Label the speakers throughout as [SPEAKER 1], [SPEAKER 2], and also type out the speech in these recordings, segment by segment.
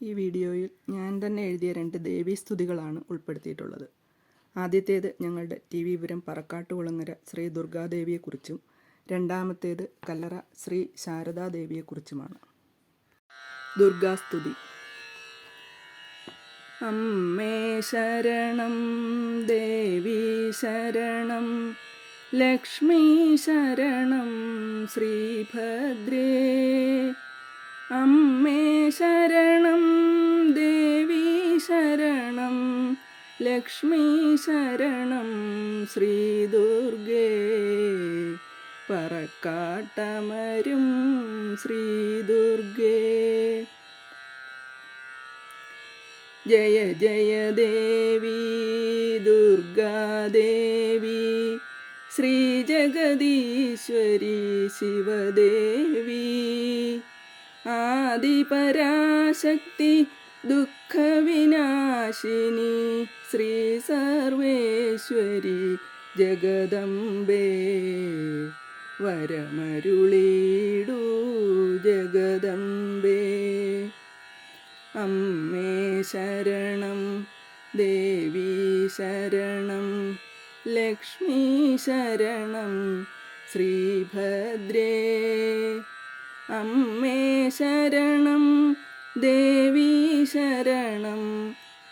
[SPEAKER 1] ഈ വീഡിയോയിൽ ഞാൻ തന്നെ എഴുതിയ 2 ദേവീസ്തുതികളാണ് ഉൾപ്പെടുത്തിയിട്ടുള്ളത്. ആദ്യത്തേത് ഞങ്ങളുടെ ടി.വി.പുരം പറക്കാട്ടുകുളങ്ങര ശ്രീ ദുർഗാദേവിയെക്കുറിച്ചും രണ്ടാമത്തേത് കല്ലറ ശ്രീ ശാരദാദേവിയെക്കുറിച്ചുമാണ്. ദുർഗാസ്തുതി. അമ്മേ ശരണം, ദേവി ശരണം, ലക്ഷ്മി ശരണം, ശ്രീഭദ്രേ. അമ്മേ ശരണം, ദേവി ശരണം, ലക്ഷ്മി ശരണം, ശ്രീ ദുർഗേ. പറക്കാട്ടമരും ശ്രീ ദുർഗേ. ജയ ജയ ദേവി ദുർഗാദേവി, ശ്രീ ജഗദീശ്വരി ശിവദേവി. ആദിപരാശക്തി ദുഃഖവിനാശിനി, ശ്രീ സർവേശ്വരി ജഗദംബേ. വരമരുളീടൂ ജഗദംബേ. അമ്മേ ശരണം, ദേവി ശരണം, ലക്ഷ്മി ശരണം, ശ്രീഭദ്രേ. അമ്മേ ശരണം, ദേവി ശരണം,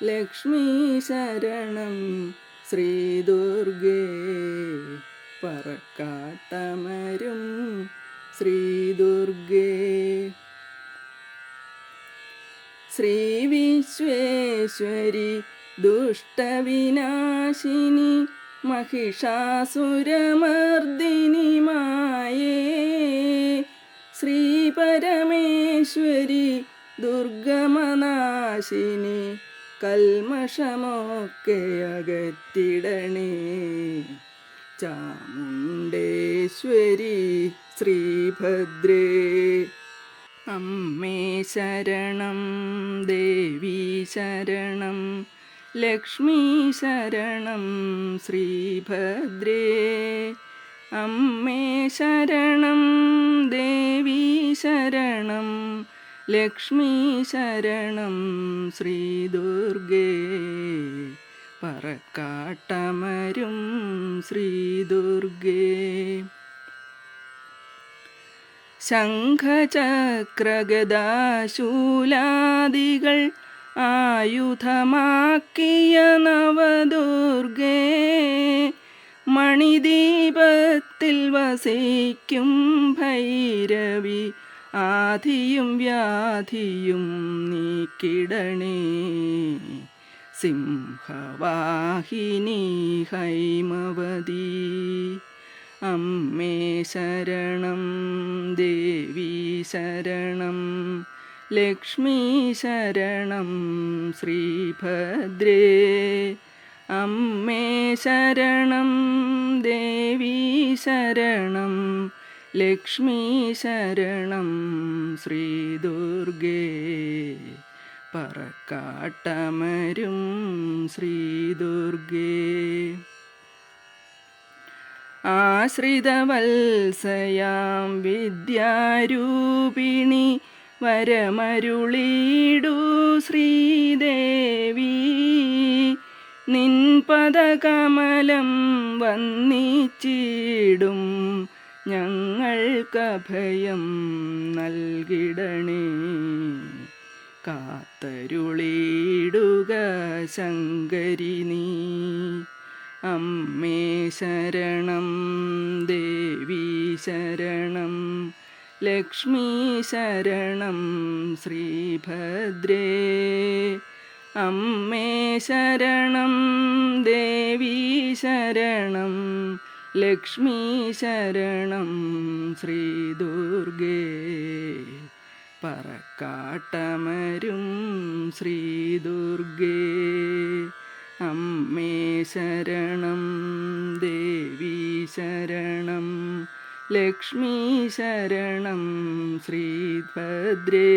[SPEAKER 1] ലക്ഷ്മി ശരണം, ശ്രീ ദുർഗേ. പറക്കാട്ടമരും ശ്രീ ദുർഗേ. ശ്രീ വിശ്വേശ്വരി ദുഷ്ടവിനാശിനി, മഹിഷാസുരമർദിനി മായേ. ശ്രീ പരമേശ്വരി ദുർഗമനാശിനി, കൽമഷമൊക്കെ അകറ്റിടണേ. ചാമുണ്ടേശ്വരി ശ്രീഭദ്രേ. അമ്മേ ശരണം, ദേവി ശരണം, ലക്ഷ്മി ശരണം, ശ്രീഭദ്രേ. അമ്മേ ശരണം, ദേവി ശരണം, ലക്ഷ്മി ശരണം, ശ്രീ ദുർഗേ. പറക്കാട്ടമരും ശ്രീ ദുർഗേ. ശംഖചക്രഗദാശൂലാദികൾ ആയുധമാക്കിയ നവദുർഗേ. മണിദീപത്തിൽ വസിക്കും ഭൈരവി, ആധിയും വ്യാധിയും നീക്കിടണേ. സിംഹവാഹിനി ഹൈമവതി. അമ്മേ ശരണം, ദേവി ശരണം, ലക്ഷ്മി ശരണം, ശ്രീഭദ്രേ. അമ്മേ ശരണം, ദേവി ശരണം, ലക്ഷ്മി ശരണം, ശ്രീ ദുർഗേ. പറക്കാട്ടമരും ശ്രീ ദുർഗേ. ആശ്രിതവത്സയാം വിദ്യാരൂപിണി, വരമരുളീടൂ ശ്രീദേവി. നിൻ പദകമലം വന്ദിച്ചിടും ഞങ്ങൾക്കഭയം നൽകിടണേ. കാത്തരുളീടുക ശങ്കരി നീ. അമ്മേ ശരണം, ദേവി ശരണം, ലക്ഷ്മി ശരണം, ശ്രീഭദ്രേ. അമ്മേ ശരണം, ദേവി ശരണം, ലക്ഷ്മി ശരണം, ശ്രീ ദുർഗേ. പറക്കാട്ടമരും ശ്രീ ദുർഗേ. അമ്മേ ശരണം, ദേവി ശരണം, ലക്ഷ്മി ശരണം, ശ്രീഭദ്രേ.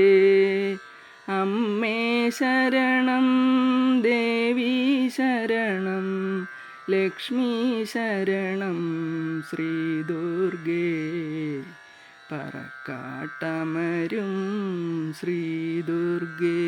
[SPEAKER 1] അമ്മേ ശരണം, ദേവി ശരണം, ലക്ഷ്മി ശരണം, ശ്രീ ദുർഗേ. പറക്ക കാട്ടമരും ശ്രീ ദുർഗേ.